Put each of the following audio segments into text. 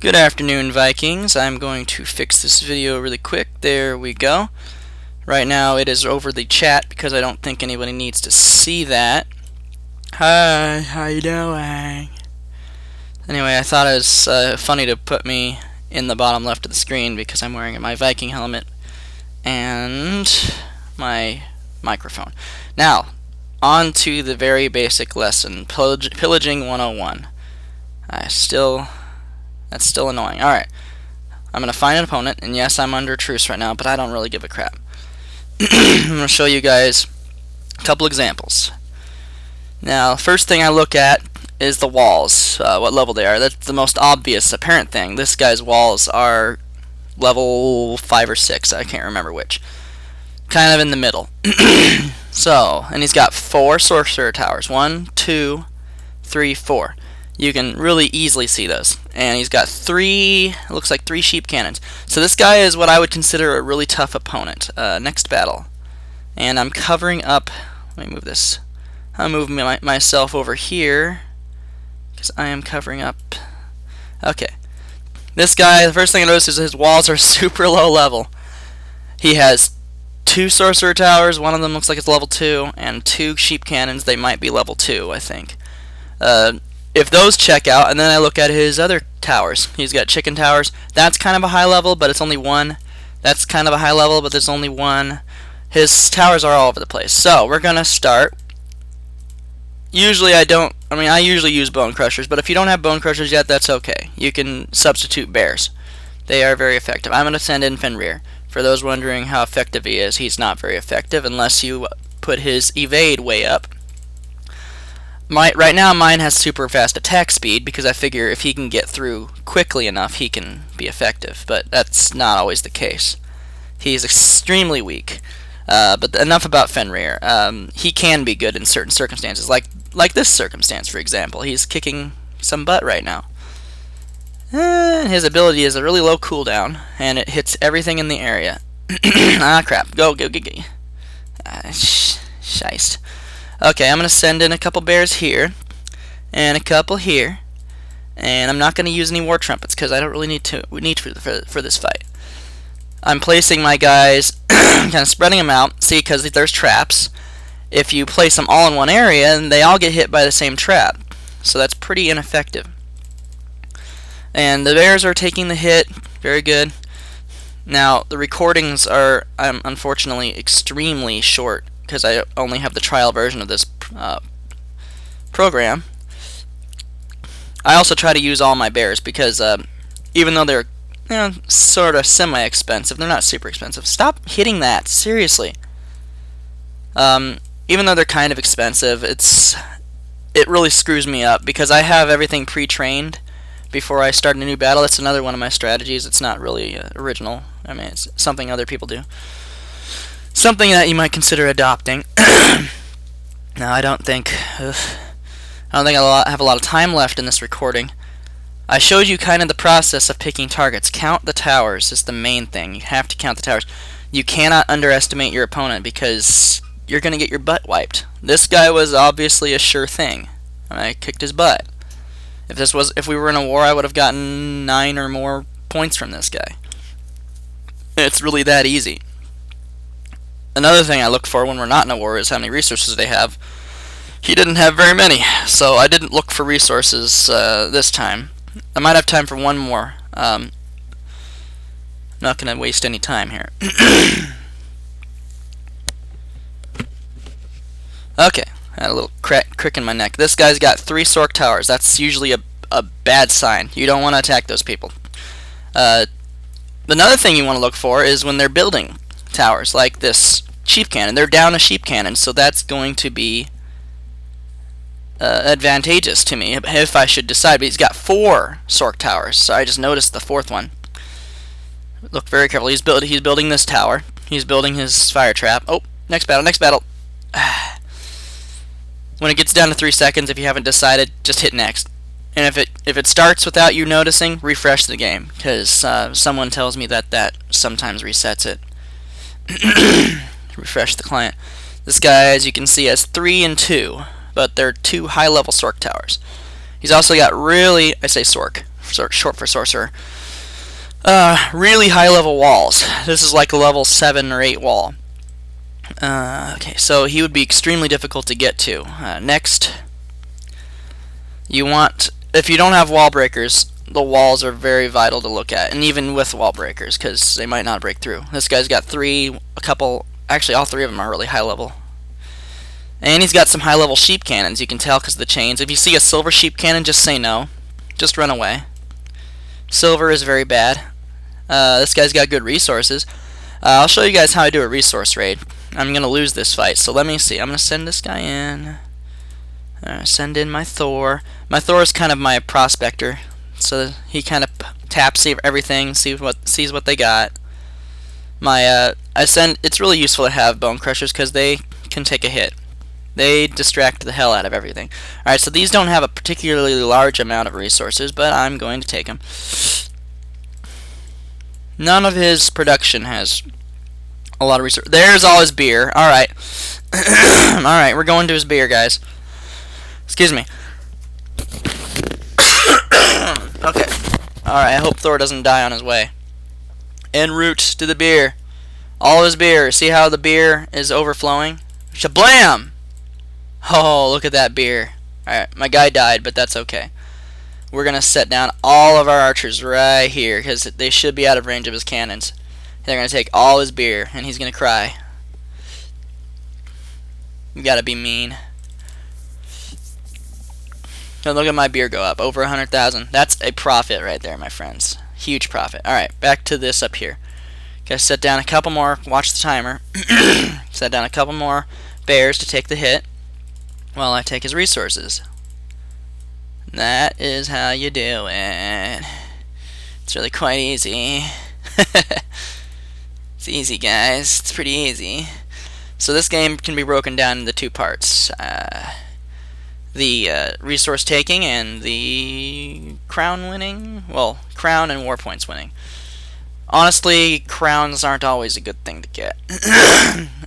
Good afternoon, Vikings. I'm going to fix this video really quick. There we go. Right now it is over the chat because I don't think anybody needs to see that. Hi, how you doing? Anyway, I thought it was funny to put me in the bottom left of the screen because I'm wearing my Viking helmet and my microphone. Now, on to the very basic lesson, Pillaging 101. That's still annoying. Alright, I'm going to find an opponent, and yes, I'm under truce right now, but I don't really give a crap. I'm going to show you guys a couple examples. Now, first thing I look at is the walls, what level they are. That's the most obvious apparent thing. This guy's walls are level 5 or 6, I can't remember which. Kind of in the middle. So, and he's got 4 Sorcerer towers. 1, 2, 3, 4. You can really easily see those. And he's got 3, it looks like 3 sheep cannons. So this guy is what I would consider a really tough opponent. Next battle. And I'm covering up, let me move this. I'll move myself over here, because I am covering up. Okay. This guy, the first thing I notice is his walls are super low level. He has 2 Sorcerer towers, one of them looks like it's level 2, and 2 sheep cannons, they might be level 2, I think. If those check out, and then I look at his other towers. He's got chicken towers. That's kind of a high level, but it's only 1. That's kind of a high level, but there's only 1. His towers are all over the place. So, we're going to start. Usually I usually use bone crushers, but if you don't have bone crushers yet, that's okay. You can substitute bears. They are very effective. I'm going to send in Fenrir. For those wondering how effective he is, he's not very effective unless you put his evade way up. Right now mine has super fast attack speed because I figure if he can get through quickly enough he can be effective, but that's not always the case. He's extremely weak. But enough about Fenrir. He can be good in certain circumstances, like this circumstance for example. He's kicking some butt right now. His ability is a really low cooldown and it hits everything in the area. Ah crap, go. Scheist. Okay, I'm going to send in a couple bears here, and a couple here, and I'm not going to use any war trumpets because I don't really need to for this fight. I'm placing my guys, kind of spreading them out, see, because there's traps. If you place them all in one area, then they all get hit by the same trap, so that's pretty ineffective. And the bears are taking the hit, very good. Now, the recordings are, unfortunately, extremely short, because I only have the trial version of this program. I also try to use all my bears because even though they're sort of semi-expensive, they're not super expensive. Stop hitting that, seriously. Even though they're kind of expensive, it really screws me up because I have everything pre-trained before I start a new battle. That's another one of my strategies. It's not really original. I mean, it's something other people do. Something that you might consider adopting. Now, I don't think I have a lot of time left in this recording. I showed you kind of the process of picking targets. Count the towers is the main thing. You have to count the towers. You cannot underestimate your opponent because you're going to get your butt wiped. This guy was obviously a sure thing. I kicked his butt. If we were in a war, I would have gotten 9 or more points from this guy. It's really that easy. Another thing I look for when we're not in a war is how many resources they have. He didn't have very many, so I didn't look for resources this time. I might have time for one more. I'm not going to waste any time here. Okay, I had a little crick in my neck. This guy's got 3 Sork towers. That's usually a bad sign. You don't want to attack those people. Another thing you want to look for is when they're building towers, like this sheep cannon. They're down a sheep cannon, so that's going to be advantageous to me if I should decide. But he's got 4 Sork towers, so I just noticed the 4th one. Look very carefully. He's building this tower. He's building his fire trap. Oh, next battle. When it gets down to 3 seconds, if you haven't decided, just hit next. And if it starts without you noticing, refresh the game, because someone tells me that sometimes resets it. Refresh the client. This guy, as you can see, has 3 and 2, but they're 2 high-level Sork towers. He's also got really, I say Sork, short for sorcerer. Really high level walls. This is like a level 7 or 8 wall. Okay, so he would be extremely difficult to get to. Next, you want, if you don't have wall breakers, the walls are very vital to look at, and even with wall breakers, because they might not break through. This guy's got actually all 3 of them are really high level. And he's got some high level sheep cannons, you can tell because of the chains. If you see a silver sheep cannon, just say no. Just run away. Silver is very bad. This guy's got good resources. I'll show you guys how I do a resource raid. I'm going to lose this fight, so let me see. I'm going to send this guy in. Send in my Thor. My Thor is kind of my prospector, so he kind of taps everything, sees what they got. It's really useful to have bone crushers because they can take a hit. They distract the hell out of everything. Alright, so these don't have a particularly large amount of resources, but I'm going to take them. None of his production has a lot of resources. There's all his beer. Alright. Alright, we're going to his beer, guys. Excuse me. Okay. Alright, I hope Thor doesn't die on his way. En route to the beer. All of his beer. See how the beer is overflowing? Shablam! Oh, look at that beer. Alright, my guy died, but that's okay. We're going to set down all of our archers right here, because they should be out of range of his cannons. They're going to take all his beer, and he's going to cry. You gotta be mean. Now look at my beer go up. Over 100,000. That's a profit right there, my friends. Huge profit. Alright, back to this up here. Gotta set down a couple more. Watch the timer. Set down a couple more bears to take the hit while I take his resources. That is how you do it. It's really quite easy. It's easy, guys. It's pretty easy. So this game can be broken down into 2 parts. The resource taking and the crown winning. Well, crown and war points winning. Honestly, crowns aren't always a good thing to get.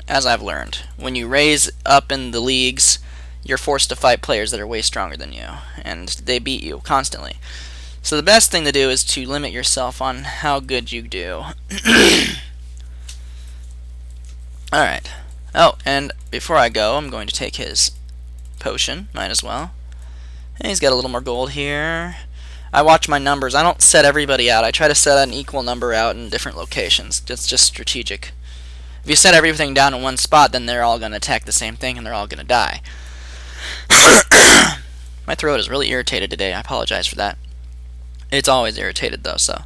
As I've learned. When you raise up in the leagues, you're forced to fight players that are way stronger than you, and they beat you constantly. So the best thing to do is to limit yourself on how good you do. Alright. Oh, and before I go, I'm going to take his potion. Might as well. And he's got a little more gold here. I watch my numbers. I don't set everybody out. I try to set an equal number out in different locations. It's just strategic. If you set everything down in one spot, then they're all going to attack the same thing and they're all going to die. My throat is really irritated today. I apologize for that. It's always irritated though, so.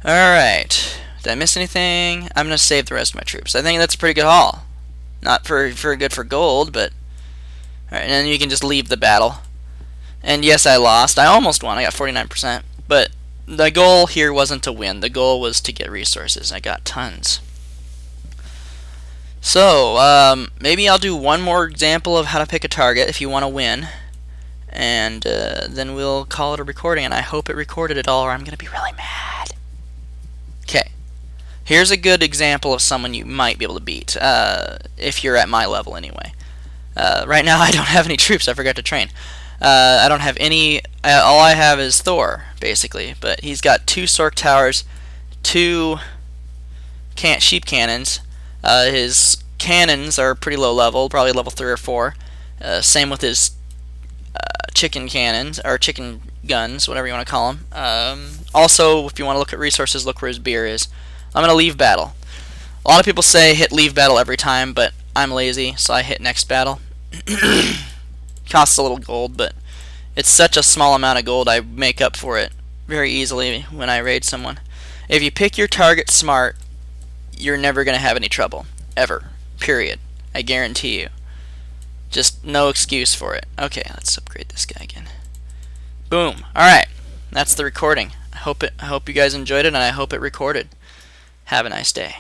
Alright. Did I miss anything? I'm going to save the rest of my troops. I think that's a pretty good haul. Not very good for gold, but... Alright, and then you can just leave the battle. And yes, I lost. I almost won. I got 49%. But the goal here wasn't to win. The goal was to get resources. I got tons. So, maybe I'll do one more example of how to pick a target if you want to win. And then we'll call it a recording. And I hope it recorded it all or I'm going to be really mad. Okay. Here's a good example of someone you might be able to beat. If you're at my level anyway. Right now I don't have any troops. I forgot to train. I don't have any... all I have is Thor, basically. But he's got 2 Sork Towers, 2 sheep cannons. His cannons are pretty low level, probably level 3 or 4. Same with his chicken cannons, or chicken guns, whatever you want to call them. Also, if you want to look at resources, look where his beer is. I'm going to leave battle. A lot of people say hit leave battle every time, but I'm lazy, so I hit next battle. Costs a little gold, but it's such a small amount of gold I make up for it very easily when I raid someone. If you pick your target smart, you're never going to have any trouble. Ever. Period. I guarantee you. Just no excuse for it. Okay, let's upgrade this guy again. Boom. Alright. That's the recording. I hope you guys enjoyed it, and I hope it recorded. Have a nice day.